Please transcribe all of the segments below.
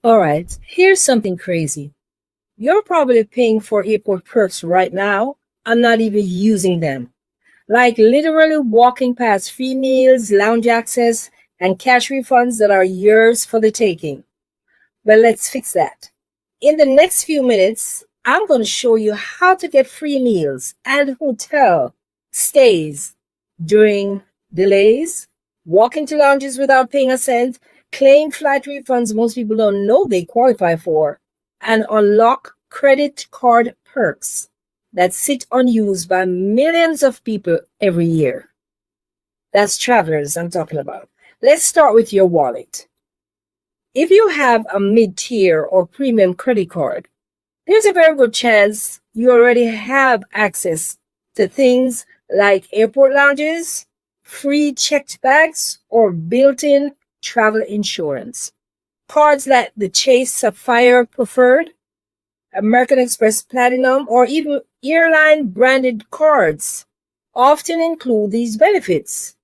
All right, here's something crazy. You're probably paying for airport perks right now and not even using them. Like literally walking past free meals, lounge access, and cash refunds that are yours for the taking. Well, let's fix that. In the next few minutes, I'm going to show you how to get free meals and hotel stays during delays, walk into lounges without paying a cent, claim flight refunds most people don't know they qualify for, and unlock credit card perks that sit unused by millions of people every year. That's travelers I'm talking about. Let's start with your wallet. If you have a mid-tier or premium credit card, there's a very good chance you already have access to things like airport lounges, free checked bags, or built-in travel insurance. Cards like the Chase Sapphire Preferred, American Express Platinum, or even airline branded cards often include these benefits.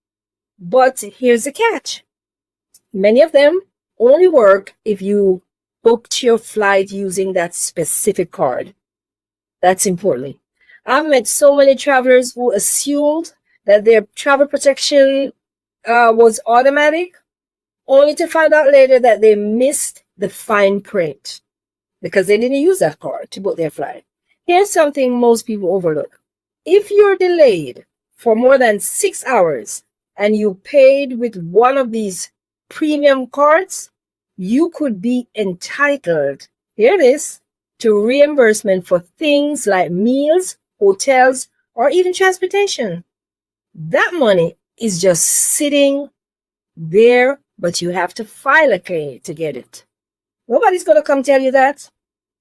But here's the catch. Many of them only work if you booked your flight using that specific card. That's important. I've met so many travelers who assumed that their travel protection was automatic, only to find out later that they missed the fine print because they didn't use that card to book their flight. Here's something most people overlook. If you're delayed for more than 6 hours and you paid with one of these premium cards, you could be entitled, here it is, to reimbursement for things like meals, hotels, or even transportation. That money is just sitting there, but you have to file a claim to get it. Nobody's going to come tell you that.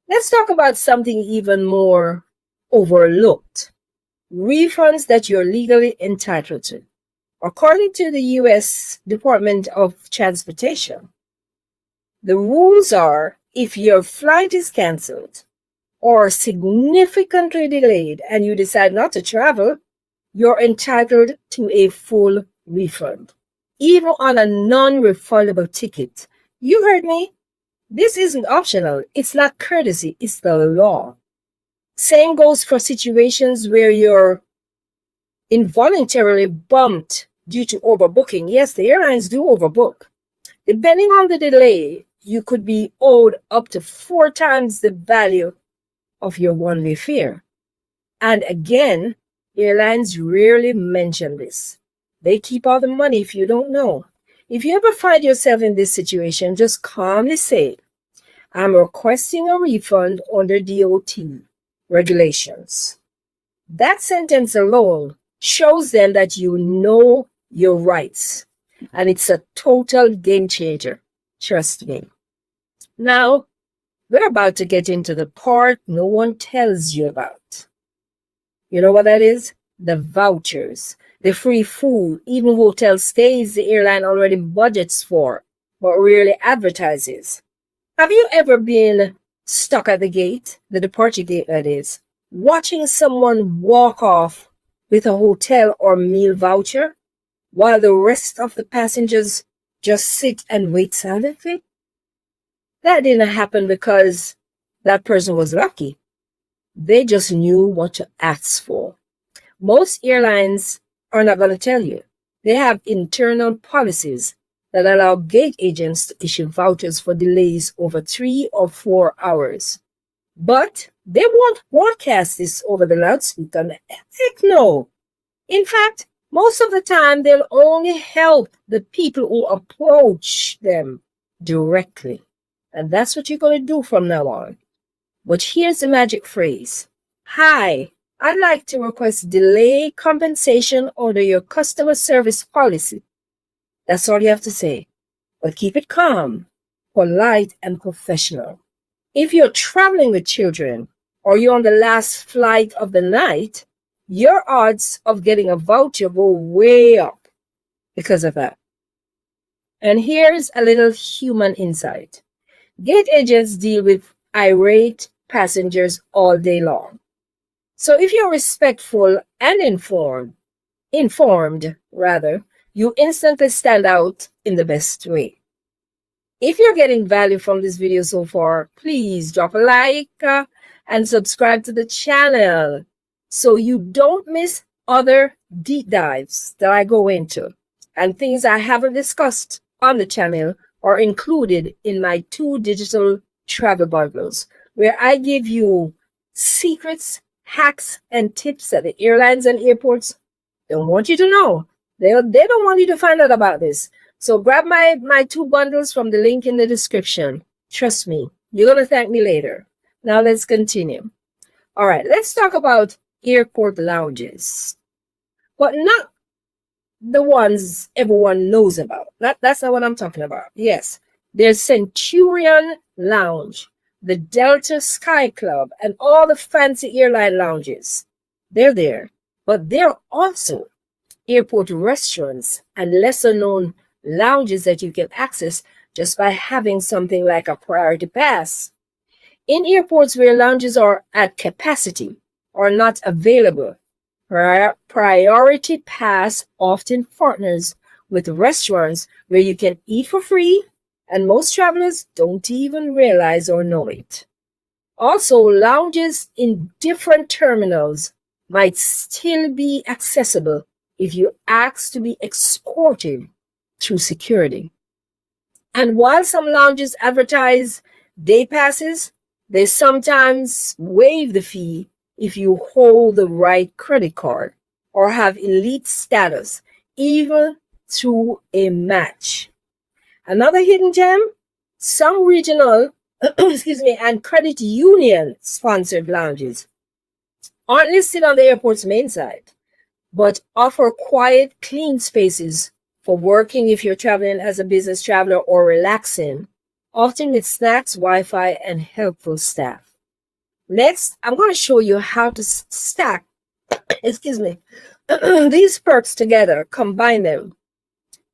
Let's talk about something even more overlooked. Refunds that you're legally entitled to. According to the U.S. Department of Transportation, the rules are if your flight is canceled or significantly delayed and you decide not to travel, you're entitled to a full refund, even on a non-refundable ticket. You heard me. This isn't optional. It's not courtesy. It's the law. Same goes for situations where you're involuntarily bumped due to overbooking. Yes, the airlines do overbook. Depending on the delay, you could be owed up to 4 times the value of your one-way fare. And again, airlines rarely mention this. They keep all the money if you don't know. If you ever find yourself in this situation, just calmly say, I'm requesting a refund under DOT regulations. That sentence alone shows them that you know your rights. And it's a total game changer. Trust me. Now, we're about to get into the part no one tells you about. You know what that is? The vouchers, the free food, even hotel stays the airline already budgets for, but rarely advertises. Have you ever been stuck at the gate, the departure gate that is, watching someone walk off with a hotel or meal voucher while the rest of the passengers just sit and wait silently? That didn't happen because that person was lucky. They just knew what to ask for. Most airlines are not going to tell you. They have internal policies that allow gate agents to issue vouchers for delays over 3 or 4 hours. But they won't broadcast this over the loudspeaker. Heck no. In fact, most of the time, they'll only help the people who approach them directly. And that's what you're going to do from now on. But here's the magic phrase. Hi, I'd like to request delay compensation under your customer service policy. That's all you have to say. But keep it calm, polite, and professional. If you're traveling with children or you're on the last flight of the night, your odds of getting a voucher go way up because of that. And here's a little human insight. Gate agents deal with irate passengers all day long. So if you're respectful and informed, you instantly stand out in the best way. If you're getting value from this video so far, please drop a like and subscribe to the channel so you don't miss other deep dives that I go into and things I haven't discussed on the channel are included in my 2 digital travel bundles, where I give you secrets, hacks, and tips that the airlines and airports don't want you to know. They don't want you to find out about this. So grab my 2 bundles from the link in the description. Trust me, you're going to thank me later. Now let's continue. All right, let's talk about airport lounges, but not the ones everyone knows about. That's not what I'm talking about. Yes, there's Centurion Lounge, the Delta Sky Club, and all the fancy airline lounges. They're there, but there are also airport restaurants and lesser known lounges that you can access just by having something like a priority pass. In airports where lounges are at capacity or not available, priority pass often partners with restaurants where you can eat for free, and most travelers don't even realize or know it. Also, lounges in different terminals might still be accessible if you ask to be escorted through security. And while some lounges advertise day passes, they sometimes waive the fee if you hold the right credit card or have elite status, even through a match. Another hidden gem, some regional and credit union sponsored lounges aren't listed on the airport's main site, but offer quiet, clean spaces for working if you're traveling as a business traveler or relaxing, often with snacks, Wi-Fi, and helpful staff. Next, I'm going to show you how to stack these perks together, combine them,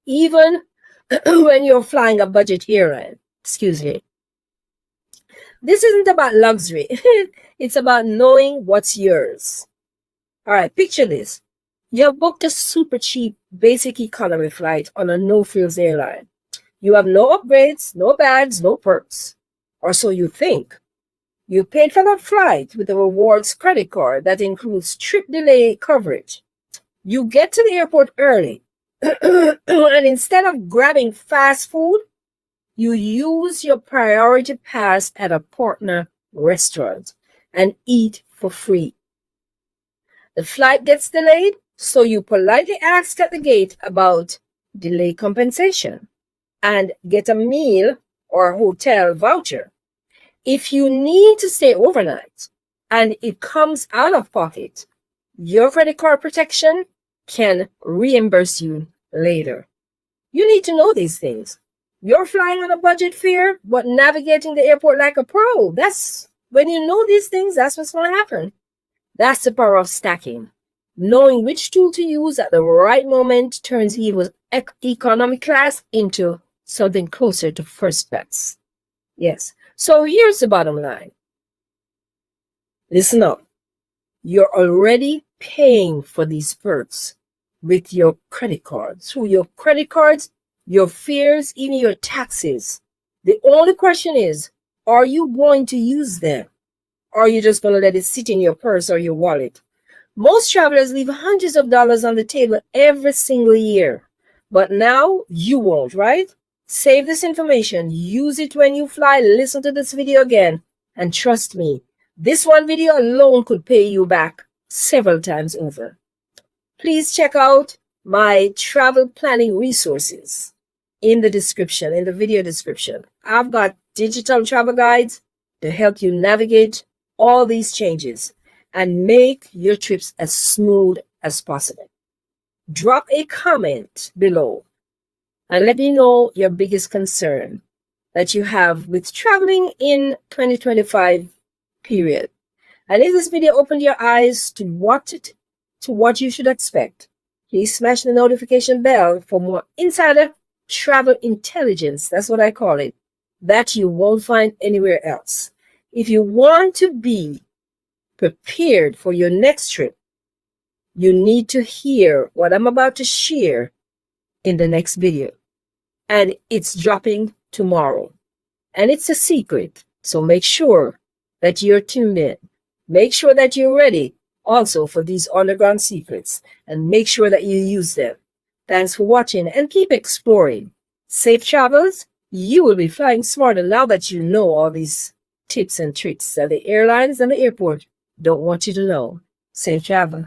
even when you're flying a budget airline. This isn't about luxury. It's about knowing what's yours. All right, picture this. You have booked a super cheap basic economy flight on a no-frills airline. You have no upgrades, no bags, no perks. Or so you think. You paid for that flight with a rewards credit card that includes trip delay coverage. You get to the airport early, and instead of grabbing fast food, you use your priority pass at a partner restaurant and eat for free. The flight gets delayed, so you politely ask at the gate about delay compensation and get a meal or hotel voucher. If you need to stay overnight and it comes out of pocket, your credit card protection can reimburse you later. You need to know these things. You're flying on a budget fare, but navigating the airport like a pro. That's when you know these things, that's what's going to happen. That's the power of stacking. Knowing which tool to use at the right moment turns even economy class into something closer to first class. Yes. So here's the bottom line. Listen up. You're already paying for these perks with your credit cards. Through your credit cards, your fares, even your taxes. The only question is, are you going to use them? Or are you just going to let it sit in your purse or your wallet? Most travelers leave hundreds of dollars on the table every single year. But now you won't, right? Save this information. Use it when you fly. Listen to this video again. And trust me, this one video alone could pay you back several times over. Please check out my travel planning resources in the description, in the video description. I've got digital travel guides to help you navigate all these changes and make your trips as smooth as possible. Drop a comment below and let me know your biggest concern that you have with traveling in 2025 period. And if this video opened your eyes to what you should expect, please smash the notification bell for more insider travel intelligence. That's what I call it. That you won't find anywhere else. If you want to be prepared for your next trip, you need to hear what I'm about to share in the next video. And it's dropping tomorrow. And it's a secret, so make sure that you're tuned in. Make sure that you're ready also for these underground secrets, and make sure that you use them. Thanks for watching and keep exploring. Safe travels. You will be flying smarter now that you know all these tips and tricks that the airlines and the airport don't want you to know. Safe travel.